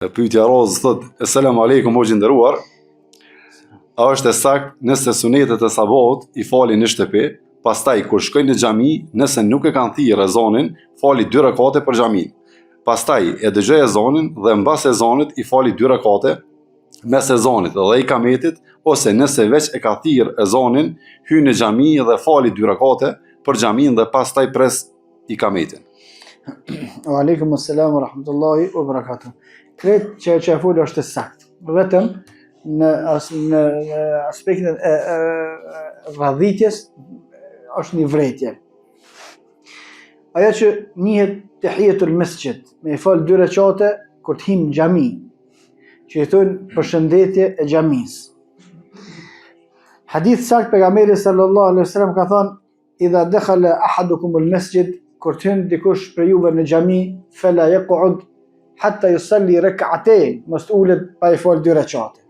Pyetja Rozë thot: Selam aleikum o gjinderuar. A është e saktë nëse sunetet e sabahut i falin në shtëpi, pastaj kur shkojnë në xhami, nëse nuk e kanë thirrë ezanin, fali 2 rekate për xhamin. Pastaj e dëgjoi ezanin dhe mbas ezanit i fali 2 rekate mes ezanit dhe ikametit, ose nëse veç e ka thirrë ezanin, hyn në xhami dhe fali 2 rekate për xhamin dhe pastaj pres ikametin. Wa alaikum assalam wa rahmatullahi wa barakatuh. Kretë që e folë është sakt, vetëm në aspektin e radhitjes është një vrejtje. Ajo që njihet tahiyatul masjid, me i falë 2 rekate kur të him në xhami, që i thonë përshëndetje e xhamisë. Hadith sakt pejgamberi sallallahu alaihi wasallam ka thënë: "Idha dakhala ahadukum al-masjid", kur të hyn dikush për juve në xhami, fala yaq'ud hatta yusalli rak'atayn, mos ulet pa i fal 2 rekate.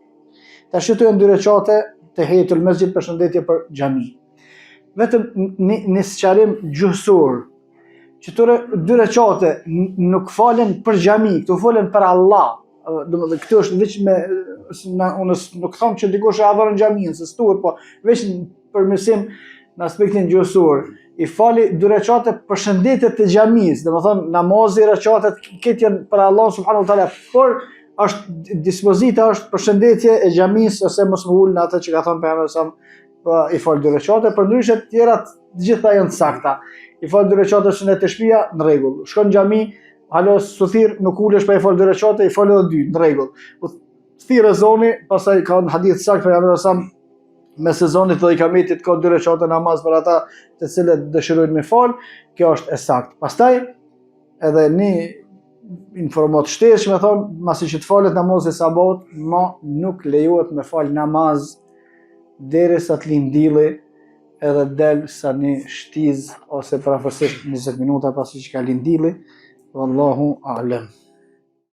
Tash këto janë 2 rekate tahiyatul masjid, përshëndetje për xhami. Vetëm në sqarim gjuhësor, që këto 2 rekate nuk falen për xhami, këto falen për Allah. Domethënë këtu është veç me unë nuk them që dikush e adhuron xhamin, se s'tuhet, po veç për mësim në aspektin gjuhësor. I fali 2 rekate përshëndetjet të xhamisë, domethënë namazi, rekatet këtë janë për Allah subhanahu wa taala, por është dispozita është përshëndetje e xhamisë, ose mos më ul në atë që ka thënë pejgamberi sa i fal 2 rekate, përndryshe të tjerat të gjitha janë të sakta. I fal 2 rekate sunet e shtëpia, në rregull. Shkon në xhami, halo suthir, nuk ulesh pa i fal 2 rekate, i fal edhe 2, në rregull. Thirrë zoni, pastaj ka në hadith sakt pejgamberi sa me sezonit dhe ikametit ka 2 rekate namaz për ata të cilët dëshirojnë me fal, kjo është e saktë. Pastaj edhe një informat shtesë që me thonë, masi që të falet namazi sabahut, nuk lejohet me fal namaz derisa të lind dielli, edhe del sa një shtiz ose parafërsisht 20 minuta pasi që ka lind dielli. Wallahu a'lam.